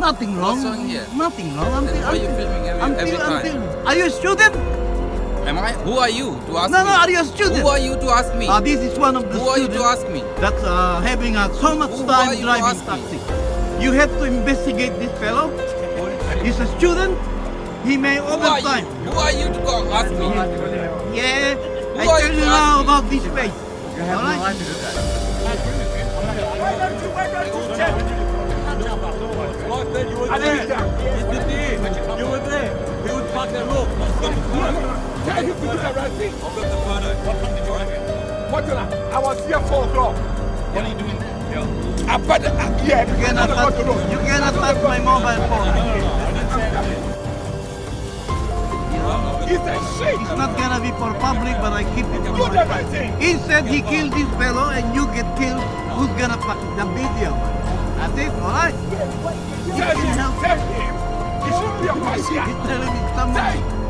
Nothing wrong. What's wrong here? Nothing wrong. Then why are you filming every time? Are you a student? Am I? Who are you to ask me? No, are you a student? Who are you to ask me? This is one of the Who are you students to ask me? that's having so much Who are time you to driving ask me? taxi. You have to investigate this fellow. He's a student. He may overtime. Who are you to ask me? Yeah, Who I are tell you you to now ask me? about this place. You have no right to do that. Why don't you check? You were there. He would park the road. Tell him to do the right thing. I've got the photo. What time did you arrive? What I was here 4 o'clock. What are you doing there? Yeah. Yeah, You cannot touch my mobile phone. It's a shame. It's not gonna be for public, but I keep it for Do the my right thing. Instead, he killed this fellow and you get killed. Who's gonna fuck the video? That's it, alright? Tell him. He should be a cashier. He's telling me someone.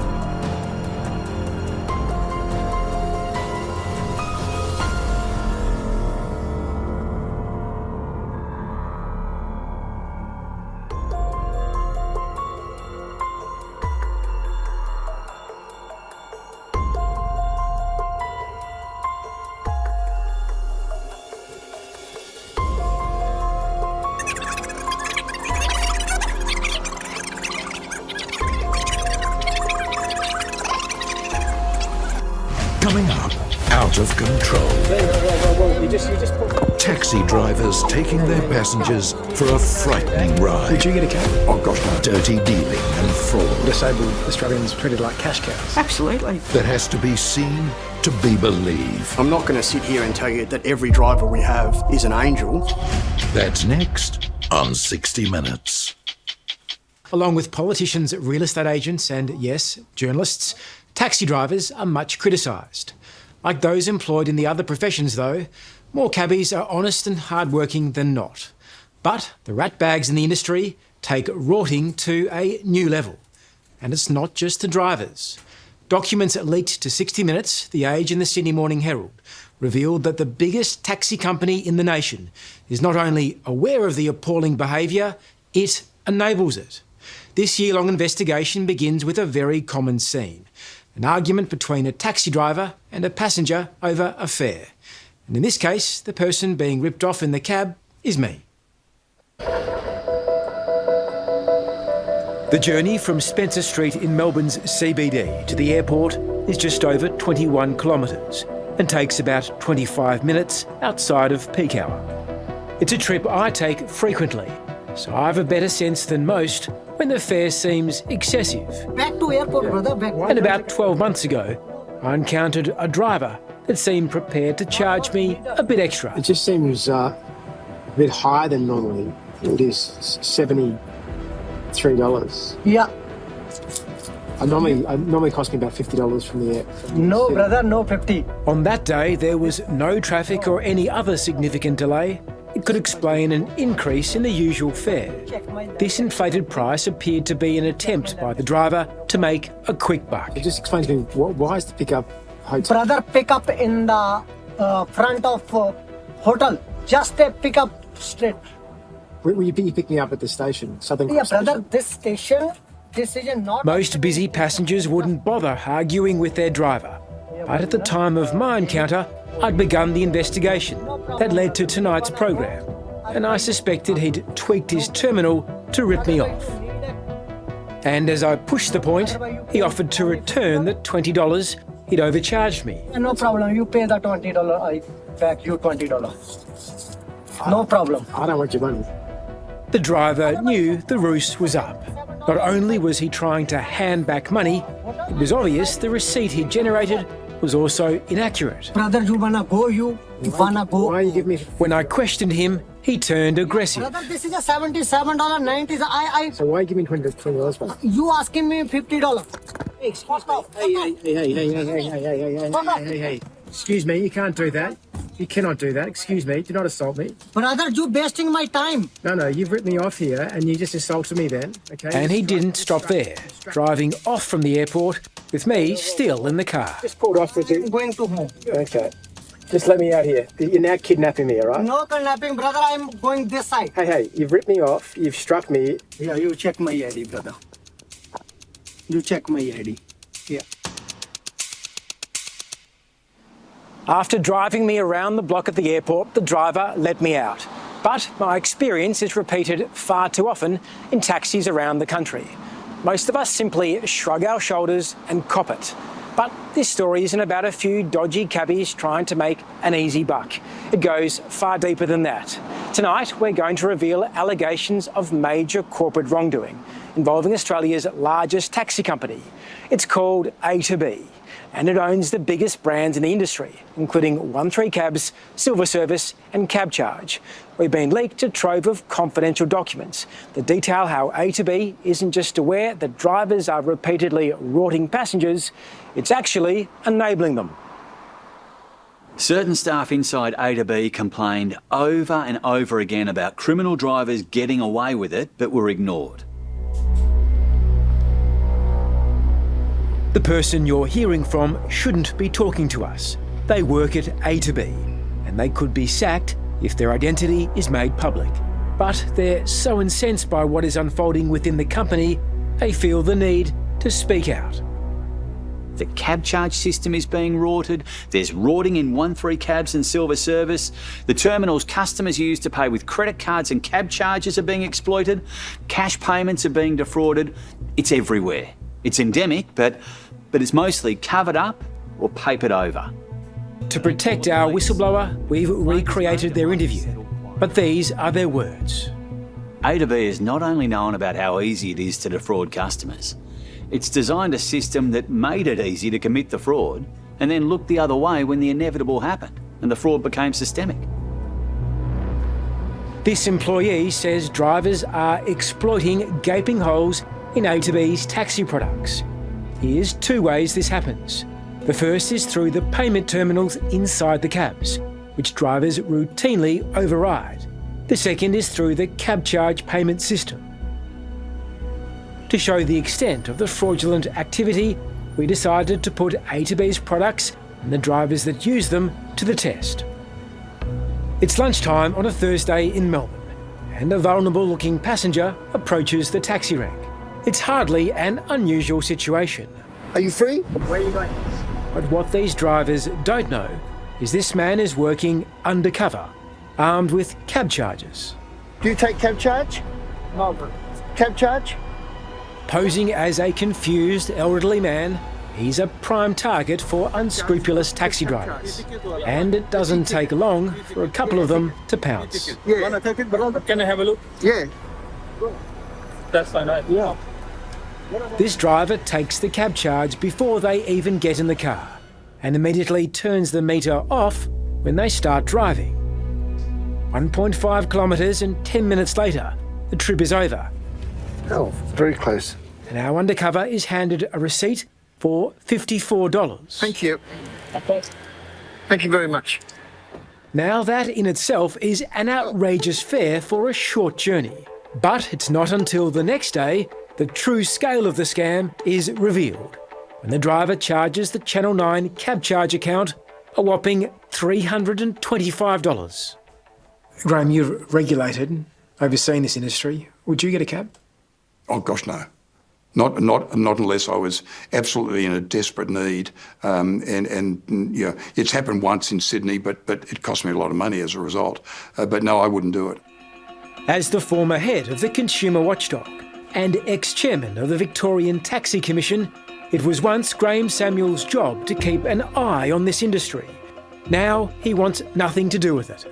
Coming up, out of control. Taxi drivers taking their passengers for a frightening ride. Did you get a cab? Oh gosh, no. Dirty dealing and fraud Disabled Australians treated like cash cows. Absolutely. that has to be seen to be believed. I'm not going to sit here and tell you that every driver we have is an angel. That's next on 60 Minutes. Along with politicians, real estate agents and, yes, journalists, taxi drivers are much criticised. Like those employed in the other professions, though, more cabbies are honest and hard-working than not. But the ratbags in the industry take rorting to a new level. And it's not just the drivers. Documents leaked to 60 Minutes, The Age and the Sydney Morning Herald revealed that the biggest taxi company in the nation is not only aware of the appalling behaviour, it enables it. This year-long investigation begins with a very common scene. An argument between a taxi driver and a passenger over a fare. And in this case, the person being ripped off in the cab is me. The journey from Spencer Street in Melbourne's CBD to the airport is just over 21 kilometres and takes about 25 minutes outside of peak hour. It's a trip I take frequently, so I have a better sense than most when the fare seems excessive. Back to airport, brother. Back. And about 12 months ago, I encountered a driver that seemed prepared to charge me a bit extra. It just seems a bit higher than normally. It is $73. Yeah. It normally costs me about $50 from the air. No, brother, no 50. On that day, there was no traffic or any other significant delay. It could explain an increase in the usual fare. This inflated price appeared to be an attempt by the driver to make a quick buck. Just explain to me, why is the pickup hotel? Brother, pick up in the front of hotel. Just a pick up straight. Will you pick me up at the station? Southern Yeah, Cross brother, Station? this station, decision not... Most busy passengers wouldn't bother arguing with their driver. But at the time of my encounter, I'd begun the investigation that led to tonight's program, and I suspected he'd tweaked his terminal to rip me off. And as I pushed the point, he offered to return the $20 he'd overcharged me. No problem, you pay the $20, I back you $20. No problem. I don't want your money. The driver knew the ruse was up. Not only was he trying to hand back money, it was obvious the receipt he'd generated was also inaccurate. Brother, you wanna go, you wanna go. Why you give me... When I questioned him, he turned aggressive. Brother, this is a $77.90. So why you give me $20 back? You asking me $50. Hey. Excuse me, you can't do that. You cannot do that. Excuse me, do not assault me. Brother, you wasting my time. No, you've ripped me off here and you just assaulted me then, okay? And he didn't stop there, driving off from the airport with me still in the car. Just pulled off with you. Going to home. Okay. Just let me out here. You're now kidnapping me, all right? No kidnapping, brother. I'm going this side. Hey, you've ripped me off. You've struck me. Yeah, you check my ID, brother. You check my ID. Yeah. After driving me around the block at the airport, the driver let me out. But my experience is repeated far too often in taxis around the country. Most of us simply shrug our shoulders and cop it. But this story isn't about a few dodgy cabbies trying to make an easy buck. It goes far deeper than that. Tonight, we're going to reveal allegations of major corporate wrongdoing involving Australia's largest taxi company. It's called A2B, and it owns the biggest brands in the industry, including 13 Cabs, Silver Service and CabCharge. We've been leaked a trove of confidential documents that detail how A2B isn't just aware that drivers are repeatedly rorting passengers, it's actually enabling them. Certain staff inside A2B complained over and over again about criminal drivers getting away with it but were ignored. The person you're hearing from shouldn't be talking to us. They work at A2B, and they could be sacked if their identity is made public. But they're so incensed by what is unfolding within the company, they feel the need to speak out. The CabCharge system is being rorted. There's rorting in 13 Cabs and Silver Service. The terminals customers use to pay with credit cards and cab charges are being exploited. Cash payments are being defrauded. It's everywhere. It's endemic, but it's mostly covered up or papered over. To protect our whistleblower, we've recreated their interview. But these are their words. A2B is not only known about how easy it is to defraud customers, it's designed a system that made it easy to commit the fraud and then looked the other way when the inevitable happened and the fraud became systemic. This employee says drivers are exploiting gaping holes in A2B's taxi products. Here's two ways this happens. The first is through the payment terminals inside the cabs, which drivers routinely override. The second is through the CabCharge payment system. To show the extent of the fraudulent activity, we decided to put A2B's products and the drivers that use them to the test. It's lunchtime on a Thursday in Melbourne, and a vulnerable-looking passenger approaches the taxi rank. It's hardly an unusual situation. Are you free? Where are you going? But what these drivers don't know is this man is working undercover, armed with cab charges. Do you take cab charge? No, bro. Cab charge? Posing as a confused elderly man, he's a prime target for unscrupulous taxi drivers. And it doesn't take long for a couple of them to pounce. Yeah. Wanna take it, brother? Can I have a look? Yeah. That's fine. Yeah. This driver takes the cab charge before they even get in the car and immediately turns the meter off when they start driving. 1.5 kilometres and 10 minutes later, the trip is over. Oh, very close. And our undercover is handed a receipt for $54. Thank you. Thank you very much. Now that in itself is an outrageous fare for a short journey. But it's not until the next day the true scale of the scam is revealed, when the driver charges the Channel 9 CabCharge account a whopping $325. Graham, you've regulated, overseen this industry. Would you get a cab? Oh gosh, no. Not unless I was absolutely in a desperate need. And you know, it's happened once in Sydney, but it cost me a lot of money as a result. But no, I wouldn't do it. As the former head of the Consumer Watchdog and ex-chairman of the Victorian Taxi Commission, it was once Graham Samuel's job to keep an eye on this industry. Now he wants nothing to do with it.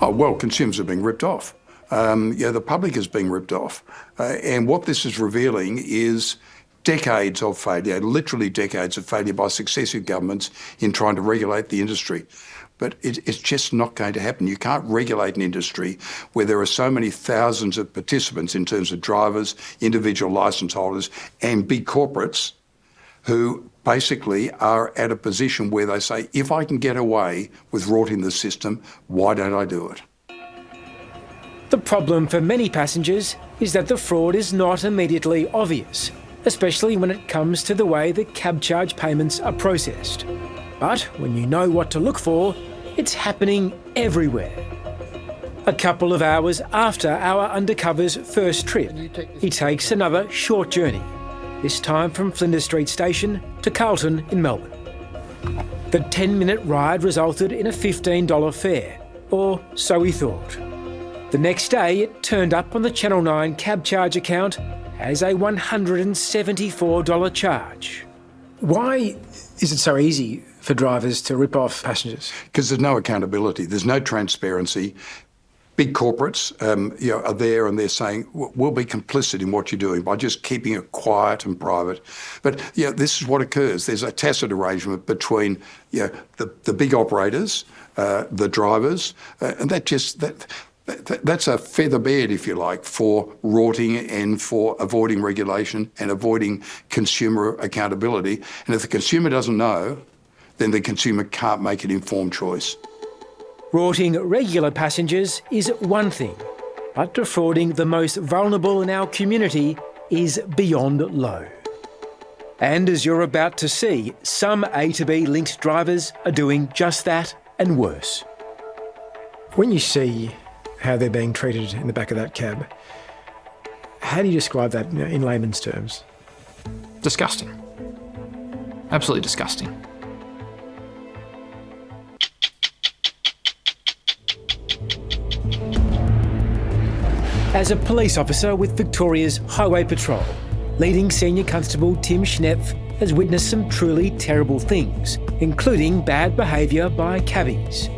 Oh, well, consumers are being ripped off. The public is being ripped off. And what this is revealing is decades of failure, literally decades of failure by successive governments in trying to regulate the industry. But it's just not going to happen. You can't regulate an industry where there are so many thousands of participants in terms of drivers, individual licence holders and big corporates who basically are at a position where they say, if I can get away with rorting the system, why don't I do it? The problem for many passengers is that the fraud is not immediately obvious, especially when it comes to the way the cab charge payments are processed. But when you know what to look for, It's happening everywhere. A couple of hours after our undercover's first trip, he takes another short journey, this time from Flinders Street Station to Carlton in Melbourne. The 10-minute ride resulted in a $15 fare, or so he thought. The next day, it turned up on the Channel 9 cab charge account as a $174 charge. Are it so easy for drivers to rip off passengers? Because there's no accountability, there's no transparency. Big corporates are there and they're saying, we'll be complicit in what you're doing by just keeping it quiet and private. But this is what occurs. There's a tacit arrangement between the big operators, the drivers, and that's a feather bed, if you like, for rorting and for avoiding regulation and avoiding consumer accountability. And if the consumer doesn't know, then the consumer can't make an informed choice. Rorting regular passengers is one thing, but defrauding the most vulnerable in our community is beyond low. And as you're about to see, some A to B linked drivers are doing just that and worse. When you see how they're being treated in the back of that cab, how do you describe that in layman's terms? Disgusting. Absolutely disgusting. As a police officer with Victoria's Highway Patrol, leading Senior Constable Tim Schnepf has witnessed some truly terrible things, including bad behaviour by cabbies.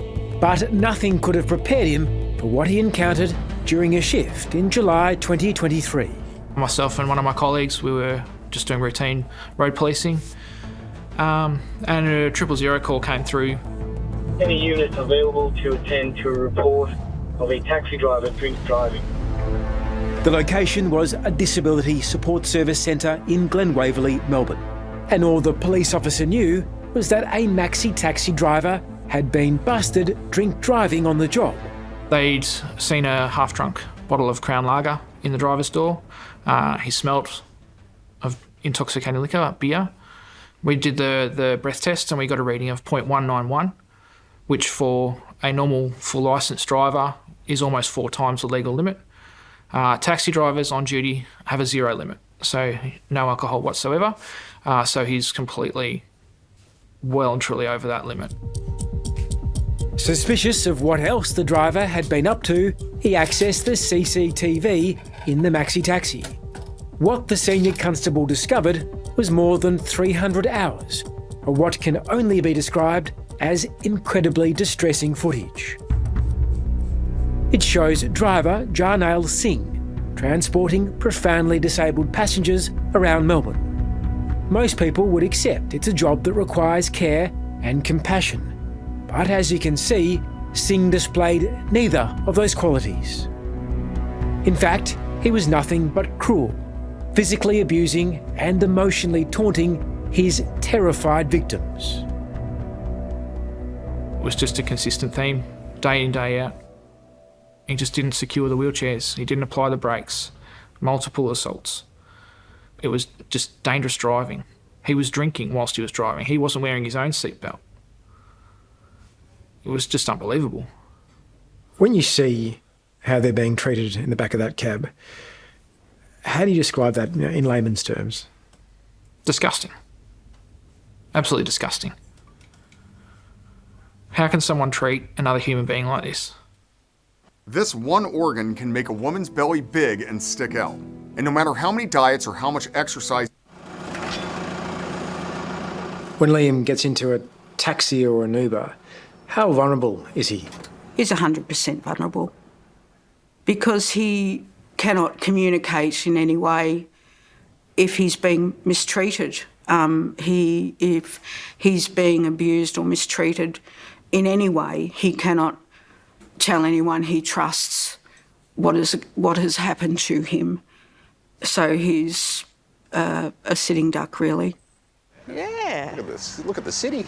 But nothing could have prepared him for what he encountered during a shift in July 2023. Myself and one of my colleagues, we were just doing routine road policing, and a 000 call came through. Any units available to attend to a report of a taxi driver drink driving. The location was a disability support service centre in Glen Waverley, Melbourne. And all the police officer knew was that a maxi taxi driver had been busted drink driving on the job. They'd seen a half-drunk bottle of Crown Lager in the driver's door. He smelt of intoxicating liquor, beer. We did the breath test and we got a reading of 0.191, which for a normal full licensed driver is almost 4 times the legal limit. Taxi drivers on duty have a 0 limit, so no alcohol whatsoever. So he's completely well and truly over that limit. Suspicious of what else the driver had been up to, he accessed the CCTV in the maxi taxi. What the senior constable discovered was more than 300 hours of what can only be described as incredibly distressing footage. It shows driver Jarnail Singh transporting profoundly disabled passengers around Melbourne. Most people would accept it's a job that requires care and compassion. But as you can see, Singh displayed neither of those qualities. In fact, he was nothing but cruel, physically abusing and emotionally taunting his terrified victims. It was just a consistent theme, day in, day out. He just didn't secure the wheelchairs. He didn't apply the brakes. Multiple assaults. It was just dangerous driving. He was drinking whilst he was driving. He wasn't wearing his own seatbelt. It was just unbelievable. When you see how they're being treated in the back of that cab, how do you describe that in layman's terms? Disgusting. Absolutely disgusting. How can someone treat another human being like this? This one organ can make a woman's belly big and stick out. And no matter how many diets or how much exercise... When Liam gets into a taxi or an Uber, how vulnerable is he? He's 100% vulnerable because he cannot communicate in any way if he's being mistreated. If he's being abused or mistreated in any way, he cannot tell anyone he trusts what has happened to him. So he's a sitting duck, really. Yeah. Look at this. Look at the city.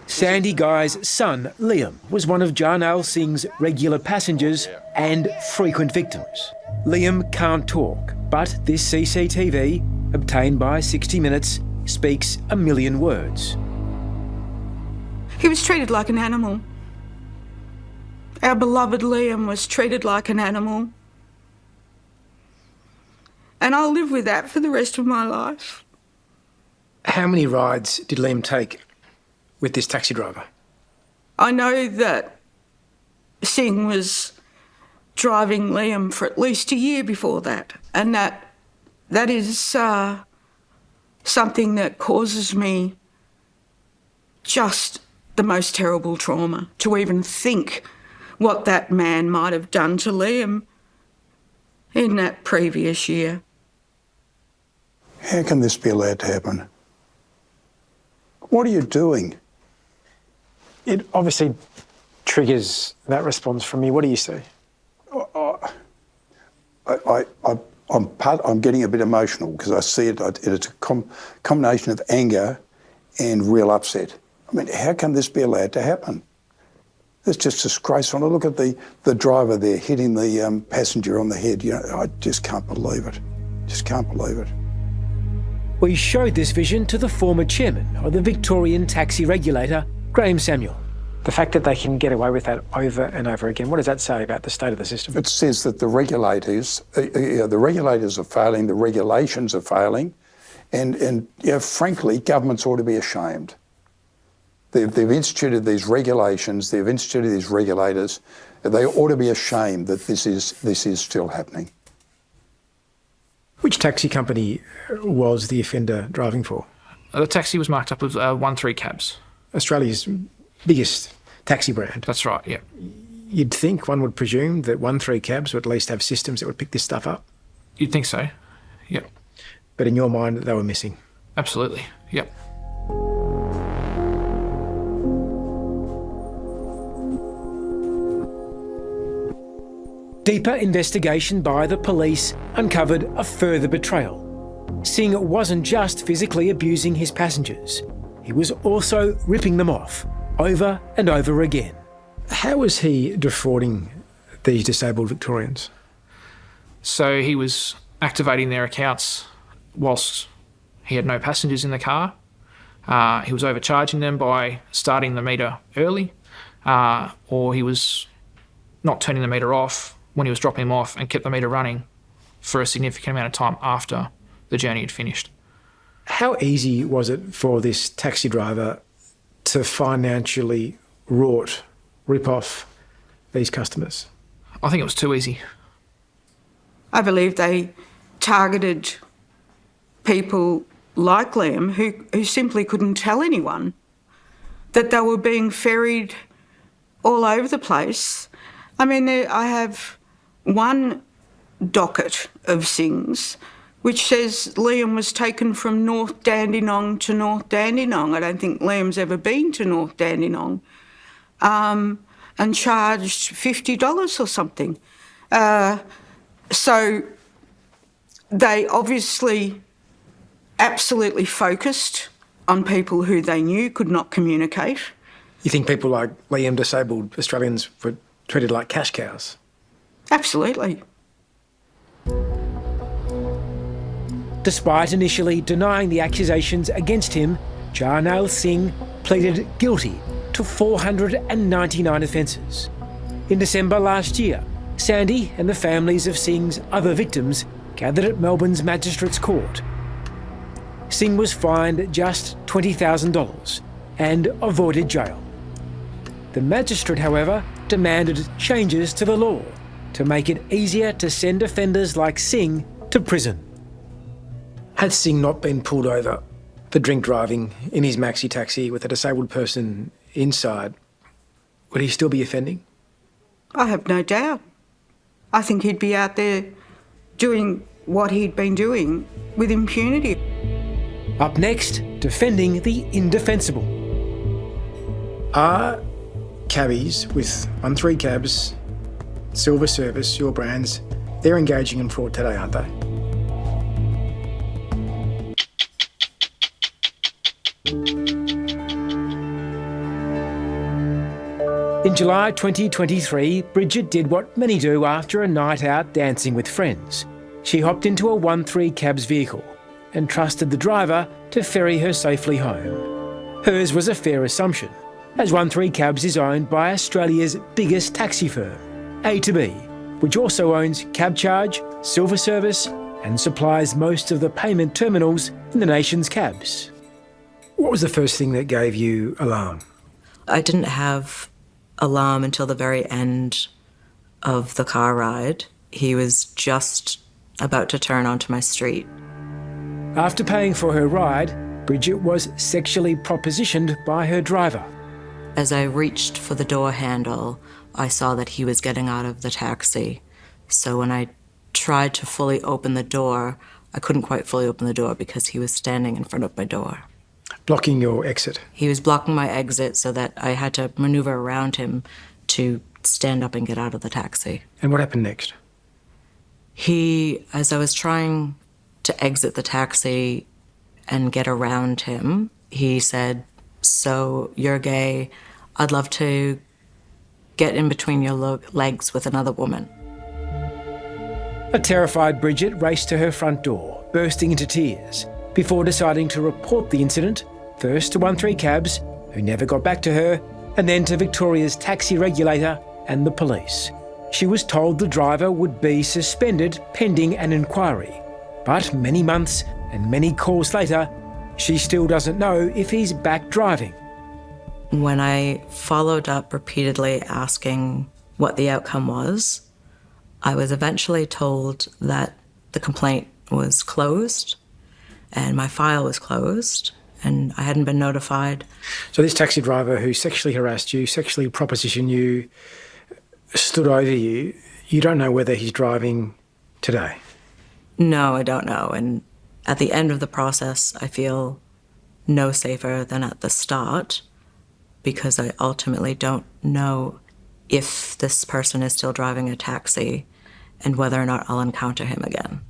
Sandy Guy's son, Liam, was one of Jarnail Singh's regular passengers and frequent victims. Liam can't talk, but this CCTV, obtained by 60 Minutes, speaks a million words. He was treated like an animal. Our beloved Liam was treated like an animal. And I'll live with that for the rest of my life. How many rides did Liam take with this taxi driver? I know that Singh was driving Liam for at least a year before that, and that is something that causes me just the most terrible trauma, to even think what that man might have done to Liam in that previous year. How can this be allowed to happen? What are you doing? It obviously triggers that response from you. What do you see? I'm getting a bit emotional because I see it. It's a combination of anger and real upset. I mean, how can this be allowed to happen? It's just disgraceful. And I look at the driver there hitting the passenger on the head. You know, I just can't believe it. Just can't believe it. We showed this vision to the former chairman of the Victorian taxi regulator, Graham Samuel. The fact that they can get away with that over and over again, what does that say about the state of the system? It says that the regulators are failing, the regulations are failing, and frankly, governments ought to be ashamed. They've instituted these regulations, they've instituted these regulators. They ought to be ashamed that this is still happening. Which taxi company was the offender driving for? The taxi was marked up with 13 cabs. Australia's biggest taxi brand. That's right, yeah. You'd think, one would presume, that 13 cabs would at least have systems that would pick this stuff up. You'd think so, yep. But in your mind, they were missing? Absolutely, yep. Deeper investigation by the police uncovered a further betrayal. Singh wasn't just physically abusing his passengers, he was also ripping them off over and over again. How was he defrauding these disabled Victorians? So he was activating their accounts whilst he had no passengers in the car. He was overcharging them by starting the meter early, or he was not turning the meter off when he was dropping them off and kept the meter running for a significant amount of time after the journey had finished. How easy was it for this taxi driver to financially rip off these customers? I think it was too easy. I believe they targeted people like Liam who simply couldn't tell anyone that they were being ferried all over the place. I mean, I have one docket of Singh's which says Liam was taken from North Dandenong to North Dandenong. I don't think Liam's ever been to North Dandenong, and charged $50 or something. So they obviously absolutely focused on people who they knew could not communicate. You think people like Liam, disabled Australians, were treated like cash cows? Absolutely. Despite initially denying the accusations against him, Jarnail Singh pleaded guilty to 499 offences. In December last year, Sandy and the families of Singh's other victims gathered at Melbourne's Magistrates Court. Singh was fined just $20,000 and avoided jail. The magistrate, however, demanded changes to the law to make it easier to send offenders like Singh to prison. Had Singh not been pulled over for drink driving in his maxi taxi with a disabled person inside, would he still be offending? I have no doubt. I think he'd be out there doing what he'd been doing with impunity. Up next, defending the indefensible. Are cabbies with 13 cabs, Silver Service, your brands, they're engaging in fraud today, aren't they? In July 2023, Bridget did what many do after a night out dancing with friends. She hopped into a 13 cabs vehicle and trusted the driver to ferry her safely home. Hers was a fair assumption. as 13cabs is owned by Australia's biggest taxi firm, A2B, which also owns CabCharge, Silver Service, and supplies most of the payment terminals in the nation's cabs. What was the first thing that gave you alarm? I didn't have alarm until the very end of the car ride. He was just about to turn onto my street. After paying for her ride, Bridget was sexually propositioned by her driver. As I reached for the door handle, I saw that he was getting out of the taxi. So when I tried to fully open the door, I couldn't quite fully open the door because he was standing in front of my door. Blocking your exit? He was blocking my exit so that I had to maneuver around him to stand up and get out of the taxi. And what happened next? He, as I was trying to exit the taxi and get around him, he said, "So you're gay, I'd love to get in between your legs with another woman." A terrified Bridget raced to her front door, bursting into tears, before deciding to report the incident, first to 13cabs, who never got back to her, and then to Victoria's taxi regulator and the police. She was told the driver would be suspended pending an inquiry. But many months and many calls later, she still doesn't know if he's back driving. When I followed up repeatedly asking what the outcome was, I was eventually told that the complaint was closed and my file was closed and I hadn't been notified. So this taxi driver who sexually harassed you, sexually propositioned you, stood over you, you don't know whether he's driving today? No, I don't know. And at the end of the process, I feel no safer than at the start because I ultimately don't know if this person is still driving a taxi and whether or not I'll encounter him again.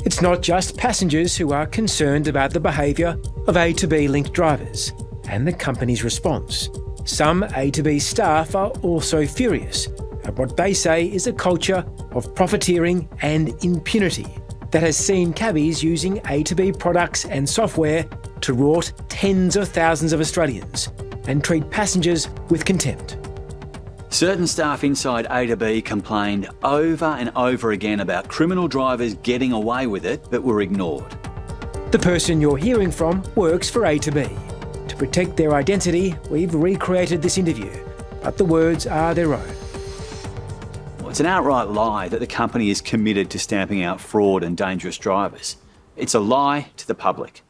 It's not just passengers who are concerned about the behaviour of A2B linked drivers and the company's response. Some A2B staff are also furious at what they say is a culture of profiteering and impunity that has seen cabbies using A2B products and software to rort tens of thousands of Australians and treat passengers with contempt. Certain staff inside A2B complained over and over again about criminal drivers getting away with it but were ignored. The person you're hearing from works for A2B. To protect their identity, we've recreated this interview, but the words are their own. Well, it's an outright lie that the company is committed to stamping out fraud and dangerous drivers. It's a lie to the public.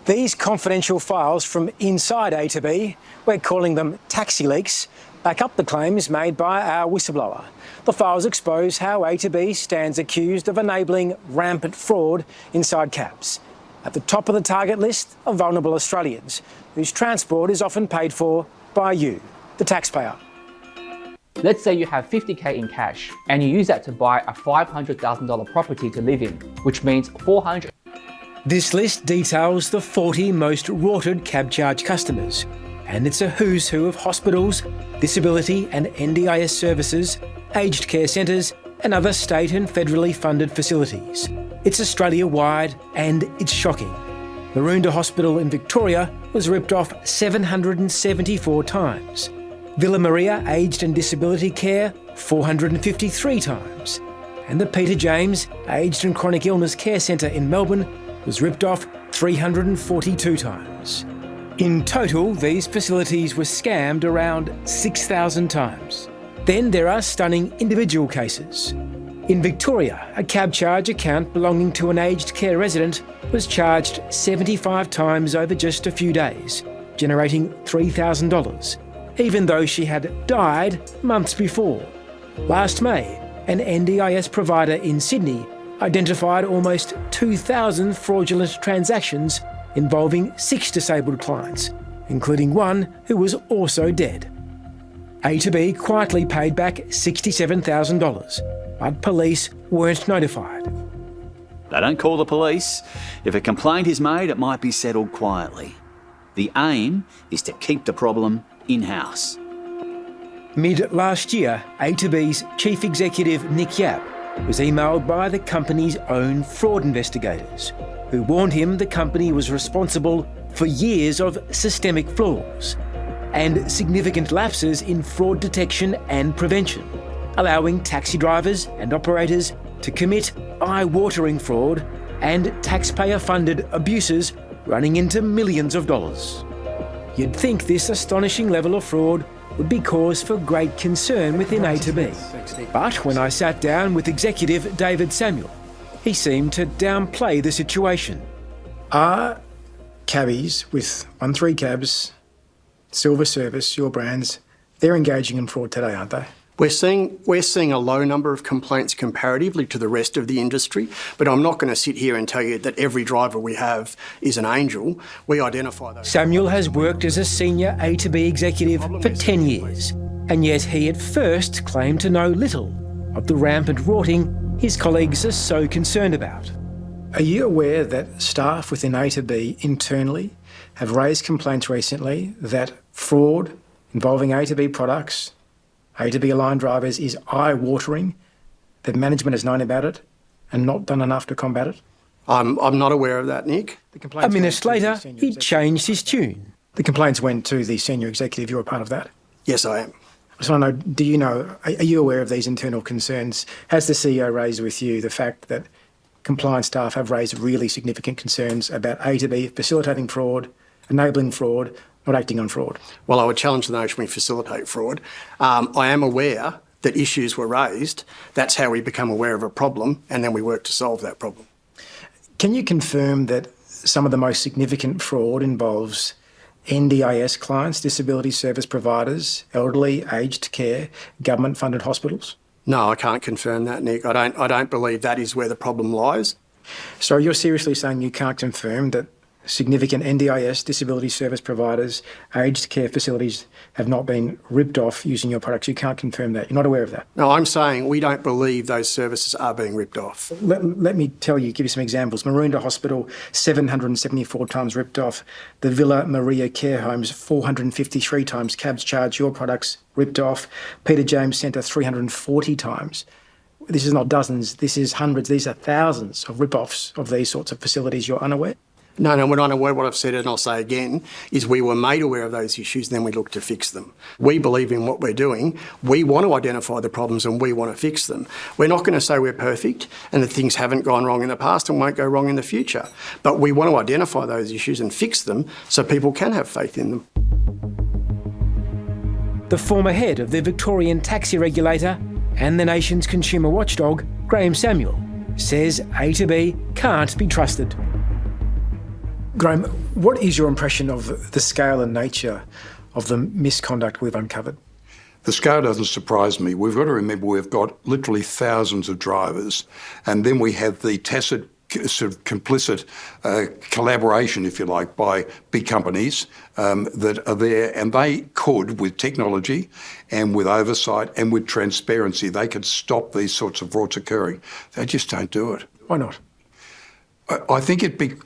These confidential files from inside A2B, we're calling them taxi leaks, back up the claims made by our whistleblower. The files expose how A2B stands accused of enabling rampant fraud inside cabs. At the top of the target list are vulnerable Australians, whose transport is often paid for by you, the taxpayer. Let's say you have 50k in cash and you use that to buy a $500,000 property to live in, which means $400. This list details the 40 most rorted CabCharge customers, and it's a who's who of hospitals, disability and NDIS services, aged care centres and other state and federally funded facilities. It's Australia-wide and it's shocking. Maroondah Hospital in Victoria was ripped off 774 times. Villa Maria Aged and Disability Care 453 times. And the Peter James Aged and Chronic Illness Care Centre in Melbourne was ripped off 342 times. In total, these facilities were scammed around 6,000 times. Then there are stunning individual cases. In Victoria, a CabCharge account belonging to an aged care resident was charged 75 times over just a few days, generating $3,000, even though she had died months before. Last May, an NDIS provider in Sydney identified almost 2,000 fraudulent transactions involving 6 disabled clients, including one who was also dead. A2B quietly paid back $67,000, but police weren't notified. They don't call the police. If a complaint is made, it might be settled quietly. The aim is to keep the problem in-house. Mid last year, A2B's chief executive Nick Yap was emailed by the company's own fraud investigators, who warned him the company was responsible for years of systemic flaws and significant lapses in fraud detection and prevention, allowing taxi drivers and operators to commit eye-watering fraud and taxpayer-funded abuses running into millions of dollars. You'd think this astonishing level of fraud would be cause for great concern within A2B. But when I sat down with executive David Samuel, he seemed to downplay the situation. Are cabbies with 1-3 cabs, Silver Service, your brands, they're engaging in fraud today, aren't they? We're seeing a low number of complaints comparatively to the rest of the industry, but I'm not going to sit here and tell you that every driver we have is an angel. We identify those. Samuel has worked as a senior A2B executive for 10 years, and yet he at first claimed to know little of the rampant rorting his colleagues are so concerned about. Are you aware that staff within A2B internally have raised complaints recently that fraud involving A2B products, A2B aligned drivers, is eye-watering, that management has known about it and not done enough to combat it? I'm not aware of that, Nick. A minute later, he changed his tune. The complaints went to the senior executive. You're a part of that? Yes, I am. I just want to know, are you aware of these internal concerns? Has the CEO raised with you the fact that compliance staff have raised really significant concerns about A2B facilitating fraud, enabling fraud, not acting on fraud? Well, I would challenge the notion we facilitate fraud. I am aware that issues were raised. That's how we become aware of a problem, and then we work to solve that problem. Can you confirm that some of the most significant fraud involves NDIS clients, disability service providers, elderly, aged care, government-funded hospitals? No, I can't confirm that, Nick. I don't believe that is where the problem lies. So you're seriously saying you can't confirm that significant NDIS, disability service providers, aged care facilities have not been ripped off using your products? You can't confirm that? You're not aware of that? No, I'm saying we don't believe those services are being ripped off. Let me give you some examples. Maroondah Hospital, 774 times ripped off. The Villa Maria Care Homes, 453 times cabs charged your products ripped off. Peter James Centre, 340 times. This is not dozens, this is hundreds, these are thousands of rip-offs of these sorts of facilities. You're unaware? No, we're not aware. What I've said, and I'll say again, is we were made aware of those issues, then we look to fix them. We believe in what we're doing. We want to identify the problems and we want to fix them. We're not going to say we're perfect and that things haven't gone wrong in the past and won't go wrong in the future. But we want to identify those issues and fix them so people can have faith in them. The former head of the Victorian taxi regulator and the nation's consumer watchdog, Graham Samuel, says A2B can't be trusted. Graham, what is your impression of the scale and nature of the misconduct we've uncovered? The scale doesn't surprise me. We've got to remember we've got literally thousands of drivers, and then we have the tacit sort of complicit collaboration, if you like, by big companies that are there, and they could, with technology and with oversight and with transparency, they could stop these sorts of frauds occurring. They just don't do it. Why not? I think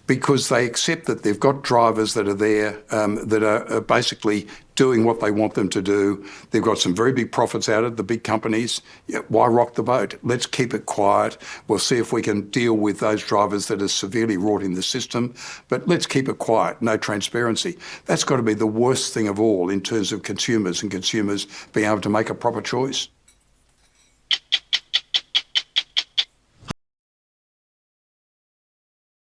because they accept that they've got drivers that are there that are basically doing what they want them to do. They've got some very big profits out of the big companies. Yeah, why rock the boat? Let's keep it quiet. We'll see if we can deal with those drivers that are severely wrought in the system, but let's keep it quiet, no transparency. That's got to be the worst thing of all in terms of consumers and consumers being able to make a proper choice.